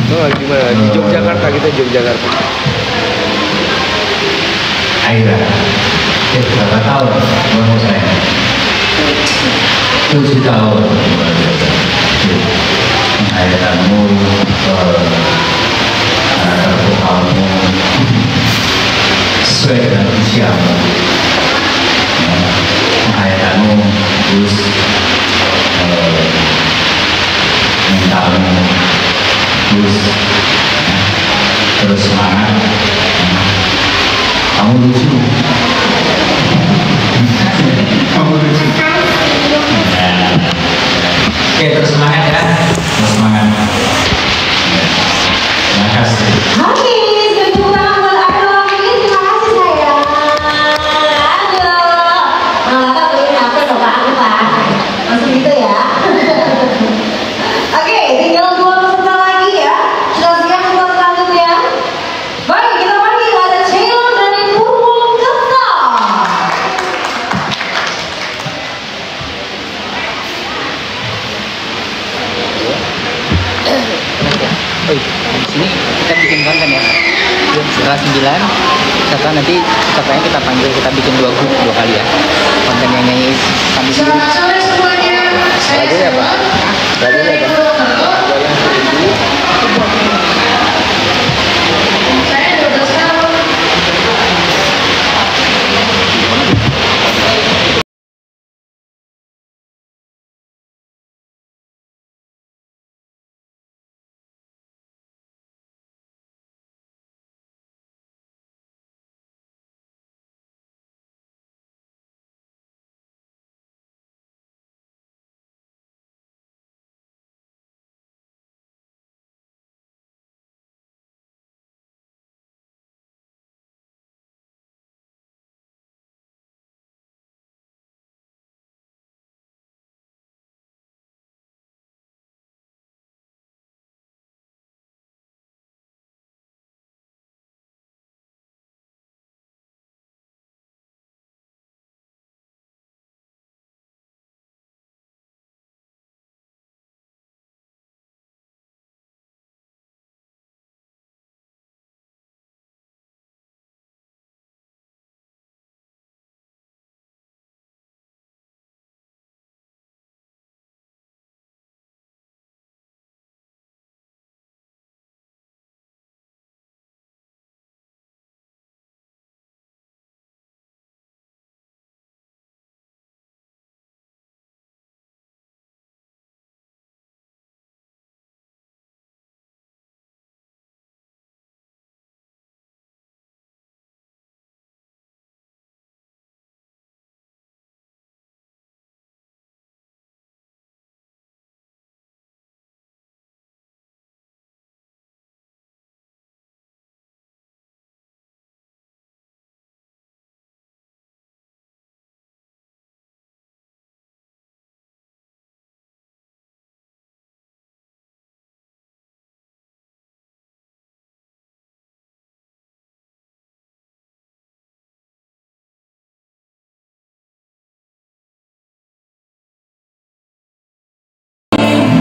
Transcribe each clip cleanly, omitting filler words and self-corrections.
Oh, gimana? Di Yogyakarta kita Yogyakarta. Aira, berapa tahun umur saya? 7 tahun. Menghayatkanmu, karakter kamu sesuai dengan usiamu. Menghayatkanmu terus mentalmu terus semangat. Kamu lucu. Kamu lucu. Oke, terus semangat ya. Terus semangat. Terima kasih. Oke, tepuk tangan buat Arno lagi. Terima kasih sayang. Aduh, malah beliin apa dong Pak? Langsung gitu ya. Oke, tinggal 2 peserta lagi ya. Sudah siap untuk selanjutnya? Baik, kita panggil ada Ceylon dari Purwokerto. Oh, di sini kita bikin konten ya. Setelah 9, setelah nanti setelahnya kita panggil, kita bikin 2 grup 2 kali ya. Konten yang nyanyi kami sendiri. Lagunya apa? Lagunya apa?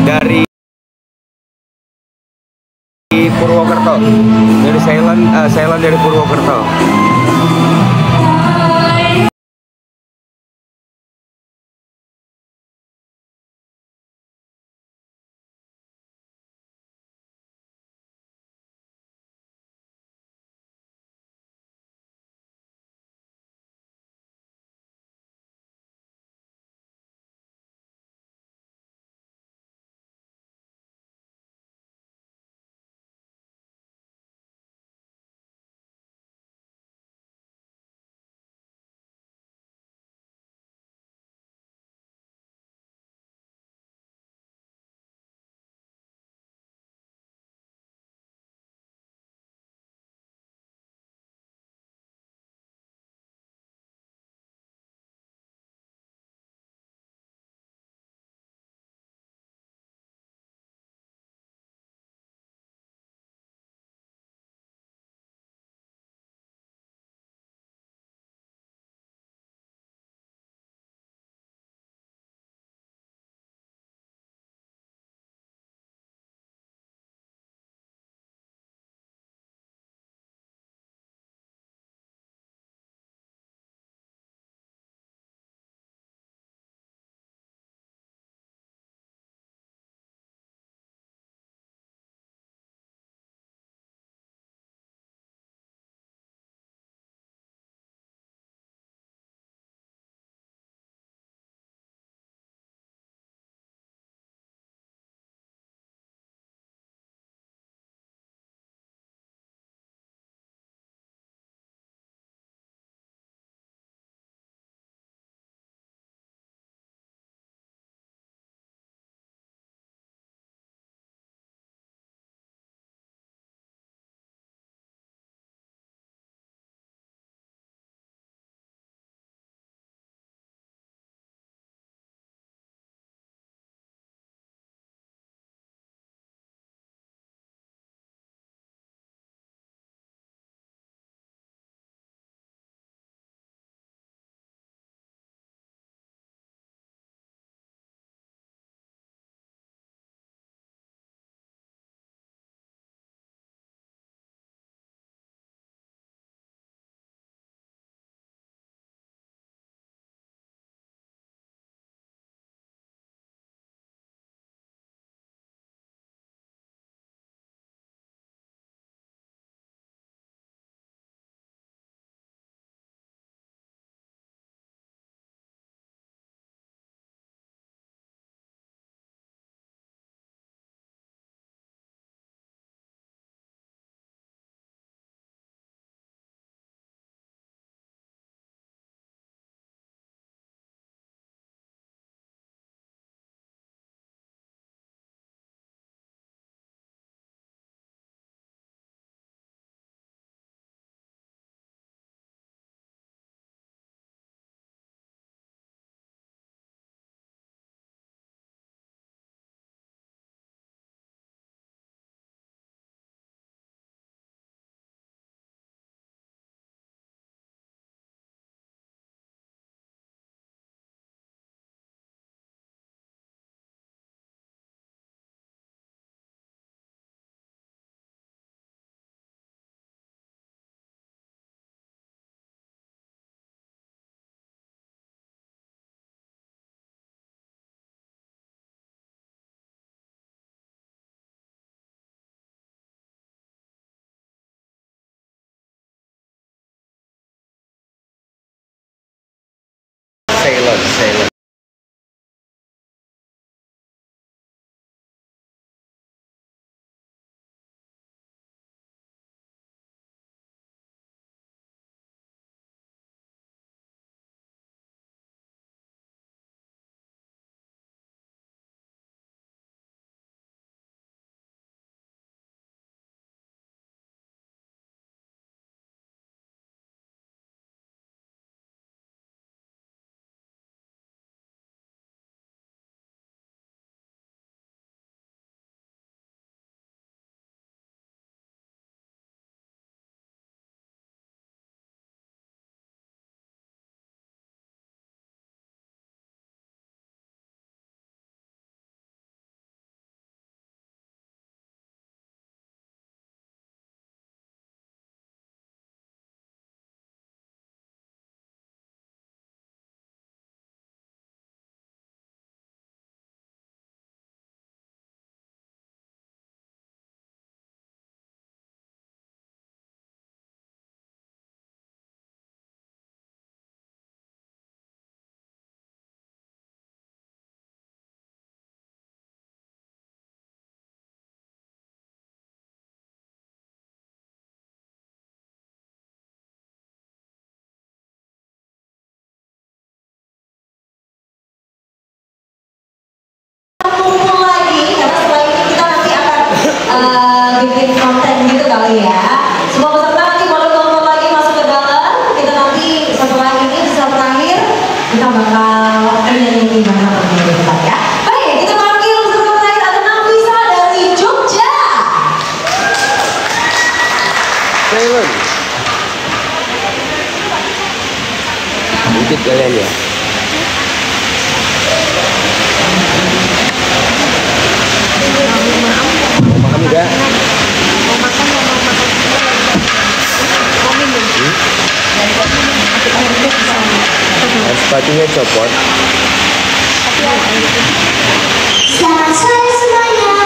Dari Purwokerto, dari Ceylon dari Purwokerto. Ceylon. Kumpul lagi karena setelah ini kita nanti akan bikin konten gitu kali ya. Semua peserta nanti boleh kumpul lagi masuk ke dalam. Kita nanti setelah ini setelah terakhir kita bakal nyanyi gimana kita ya. Baik, kita panggil peserta terakhir ada Nafisa dari Jogja. Ceylon. Dikit kalian ya. Mau makan enggak? Sepatunya copot. Selamat sore semuanya.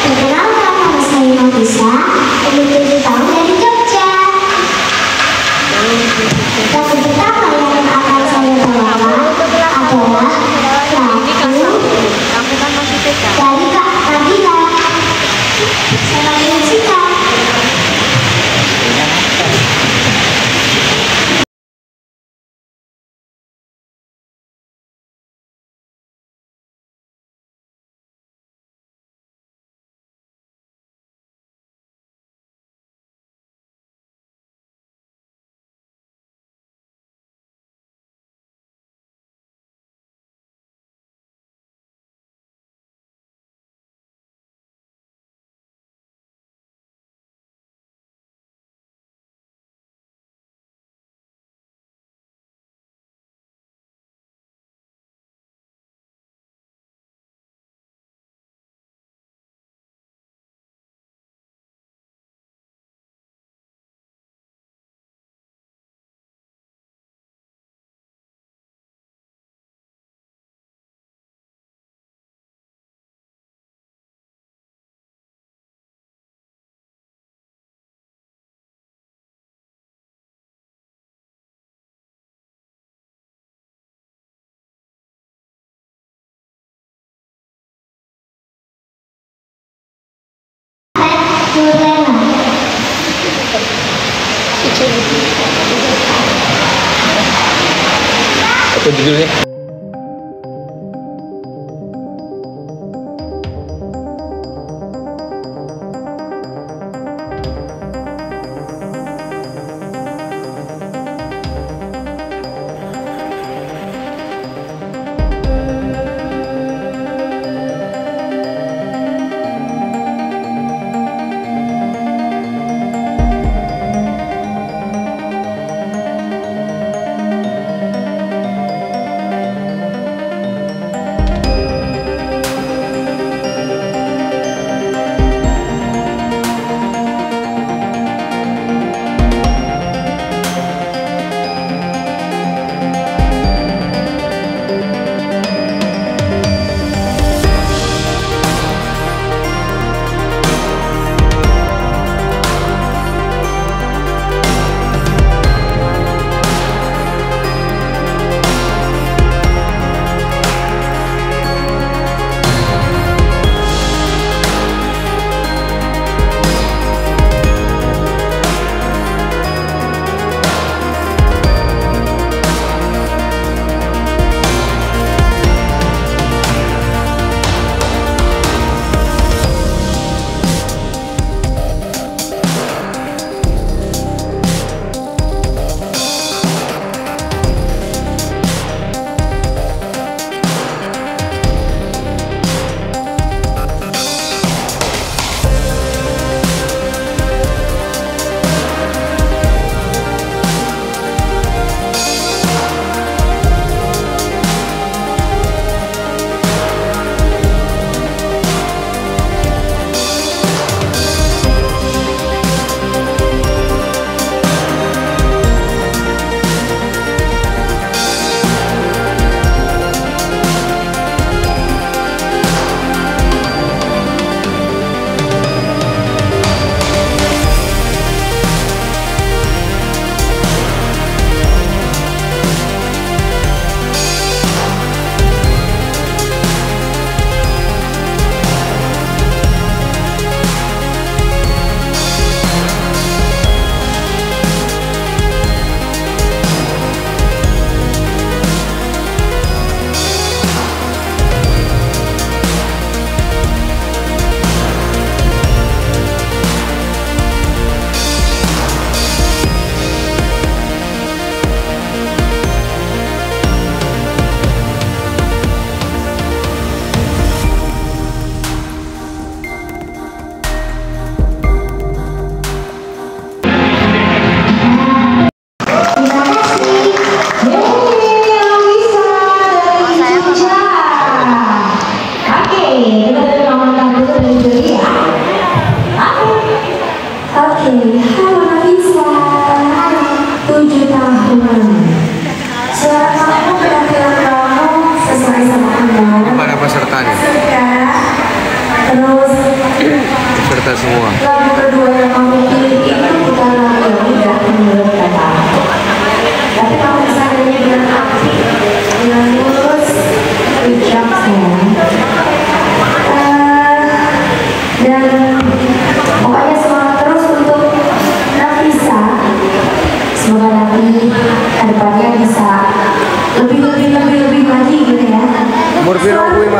Perkenalkan nama saya Nafisa, umur 7 tahun dari Jogja. Lagu pertama yang akan saya bawakan adalah lagu dari Kak Nabila. Selamat menyaksikan. Apa judulnya?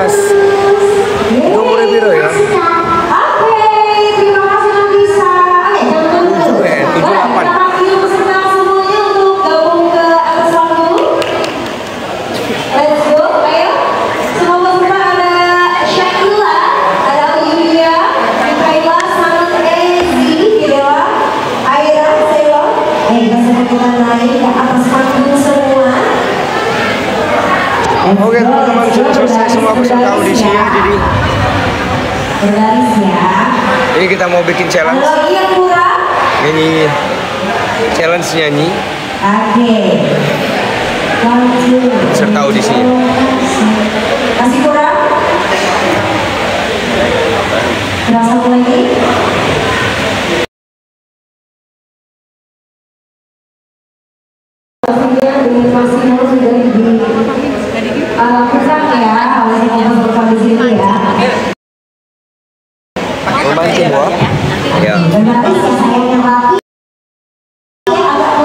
Mas. Itu umurnya piro ya? Oke, terima kasih Nafisa. Jangan lupa 7 ya, 7, 8. kita panggil peserta semuanya untuk gabung ke atas panggung. Let's go, ayo. Semua peserta ada Syakila, ada Yulia, Kaila, Sanut, Ezi, Dewa, Aira, Selo. Kita semua kita naik ke atas panggung semua. Oke teman-teman, sudah selesai semua peserta audisinya. Jadi Berbaris ya. ini kita mau bikin challenge. Ada lagi yang kurang? Ini challenge nyanyi Oke. peserta audisinya. Masih kurang? Kurang satu lagi? Dengan maksimal sudah dilakukan ya oleh peserta di sini ya. Membantu semua. Ya. Berbaris ya sayang yang rapi.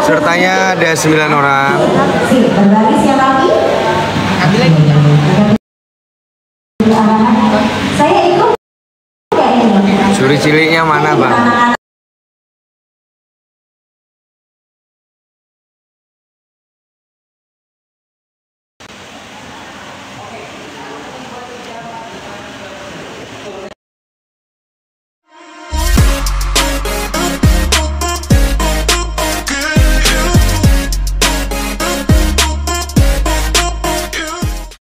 Pesertanya ada 9 orang. Berbaris yang rapi. Saya ikut nggak ini? Suri ciliknya mana bang? Anak-anak